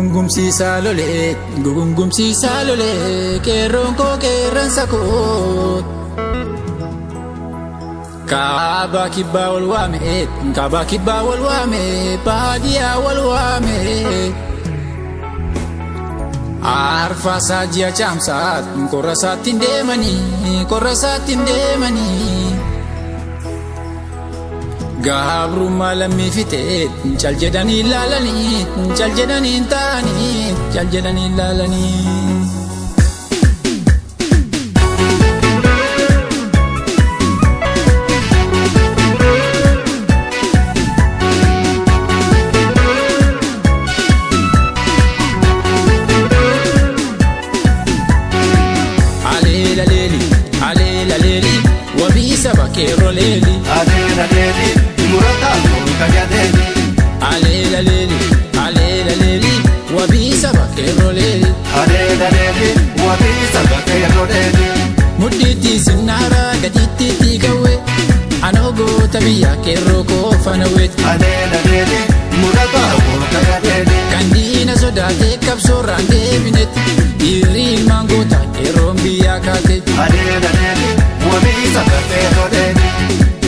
Gugungumsiisaa lolee qeerroon koo qeerransa koo. Kaabaa kibbaa wal waame baadiyyaa wal waame. Arfaasaa ji'a caamsaat qorra isaatti hin deemanii. Gabrummaa lammii fixeet cal jedhanii ilaalanii cal jedhanii hin taa'anii cal jedhanii ilaalanii. Aleela leeli wabii saba qeerroo leeli. Aleela leeli murataa kooka yadeeli. Aleela leeli wabii saba qeerroo leeli. Aleela leeli wabii saba qeerroo leeli. Mudhiitti sinnaara gadiitti gawwe anoo goota biyya qeerroo koo fanawweet. Aleela leeli murataa kooka yadeeli. Kan diina sodaatee qabsoorraan deebinetti dhiirri ilmaan goota qeerroon biyyaa kaate. Aleela leeli wabii saba qeerroo leeli.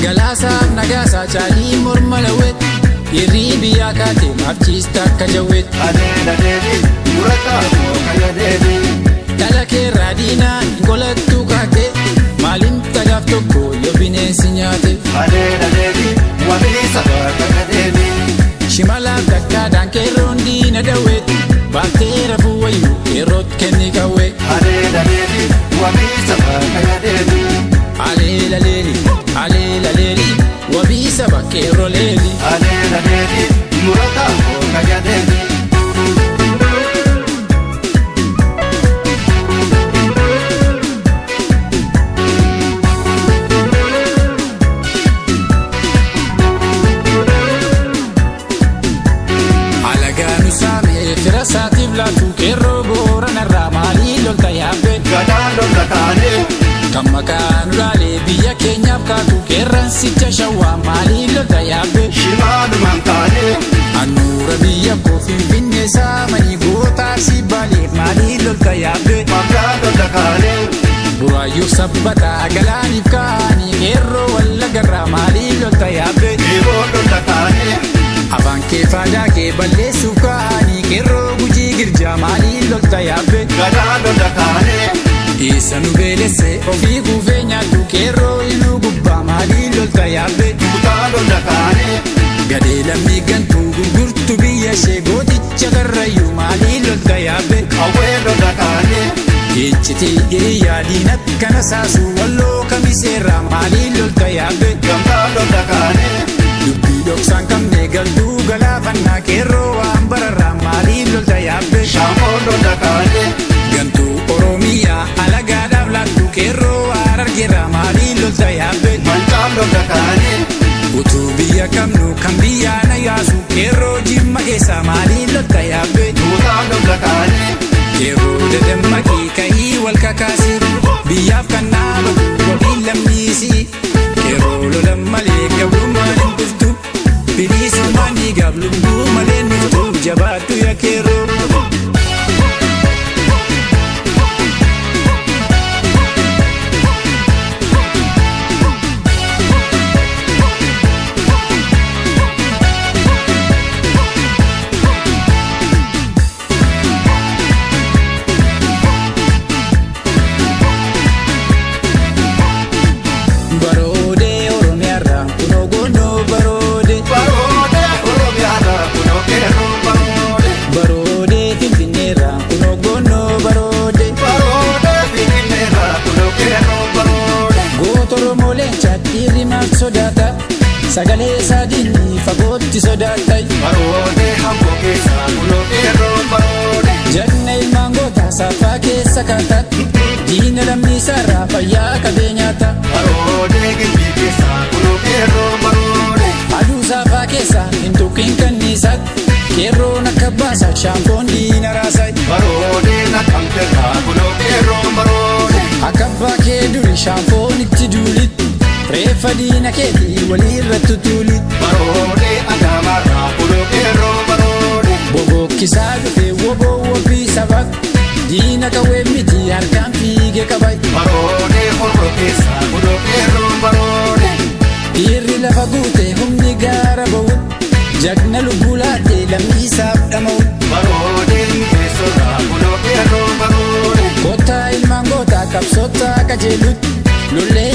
Galaasaaf nagaasaa caalii morma lawweet dhiirri biyyaa kaate maafchiista akka jawweet. Aleela leeli murataa kooka yadeeli. Dhala keerraa diinaan golattuu kaate maaliin tagaaf tokko yoo bineensi nyaate. Aleela leeli wabii saba yadeeli. Shimalaaf takkaadhaan qeerroon diina dawweet baaftee rafuu wayyuu qeerroot kenni qawwee. Aleela leeli wabii saba yadeeli. Aleela leeli wabii saba qeerroo leeli. Aleela leeli murataa kooka yadeeli. Alagaanu saamee fira saatiif laatu qeerroo booranarraa maalii lolta yaabbe. Gadaan lolta kaanee. Kan maqaan uraalee biyya keenyaaf kaatu qeerransicha shawwaa maalii lolta yaabbe. Shimaalumaan kaanee. Annuura biyya koo Finfinnee saamanii gootaa si baaleef maalii lolta yaabbe. Magdaa lolta kaanee. Buraayyuuf sabbataa galaaniif kaanii qeerroo wallagarraa maalii lolta yaabbe. Dhiiroo lolta kaanee. Afaan kee faadaa kee balleessuuf kaanii qeerroo gujii girjaa maalii lolta yaabbe. Gadaan lolta kaanee. Isa nu beelesse ofii kuufee nyaatu qeerroo iluu gubbaa maalii lolta yaabbe. Kutaa lolta kaanee. Gadee lammii gantuu gurgurtu biyya ishee gooticha karrayyuu maalii lolta yaabbe. Qawwee lolta kaanee. Iccitii hiriyaa diina kana saasuu walloo kamiseerraa maalii lolta yaabbe. Gamtaa lolta kaanee. Dubbii dhoksaan qabne galtuu galaafannaa qeerroo waan bararraa maalii lolta yaabbe. Shaamboo lolta kaanee. Gantuu Oromiyaa alagaadhaaf laattu qeerroo waan argeerraa maalii lolta yaabbe. Mancaan lolta kaanee. Utuu biyya qabnu kan biyyaa na yaasu qeerroo jimma keessaa maalii lolta yaabbe. Kutaa lolta kaanee. Qeerroo dadammaqii ka'ii wal kakaasi biyyaaf kan dhaabatu wabiin lammiisi. Qeerroo lolan malee gabrummaan hin dhuftu bilisummaan dhiigaaf lubbuu malee hin dhuftu jabaattu yaa qeerroo. Baroodee Oromiyaarraa kunoo goonoo baroodee. Baroodee Oromiyaarraa kunoo qeerroo baroodee. Baroodee Finfinneerraa kunoo goonoo baroodee. Baroodee Finfinneerraa kunoo qeerroo baroodee. Goota Oromoo leencaa dhiirri maal sodaata sagalee isaa diinni fagootti sodaata. Baroodee hamboo keessaa kunoo qeerroo baroodee. Janna ilmaan gootaa saafaa keessa kaata diina lammiisaarraa fayyaa qabeenyaata. Baroodee gimbii keessaa kunoo qeerroo baroodee. Aduu saafaa keessaa hin tuqqiin kanniisaa qeerroon akka baasa shaampoon diina raasaa. Baroodee naqamteerraa kunoo qeerroo baroodee. Akka abbaa kee duri shaampoon itti duulit reeffa diina keetii walirratti tuulit. Baroodee Adaamaarraa kunoo qeerroo baroodee. Kisaa dhufee woboo wobbii sabak diina qawwee miti harkaan fiigee qabay. Baroode horroo keessa godoo qeerroon baroode. Dhiirri lafa guute humni gaara ba'u jagna lubbuu laatee lammii isaaf dhama'u. Baroode keessotaa godoo qeerroon baroode. Kottaa ilmaan gootaa qabsootaa qajeelutti lollee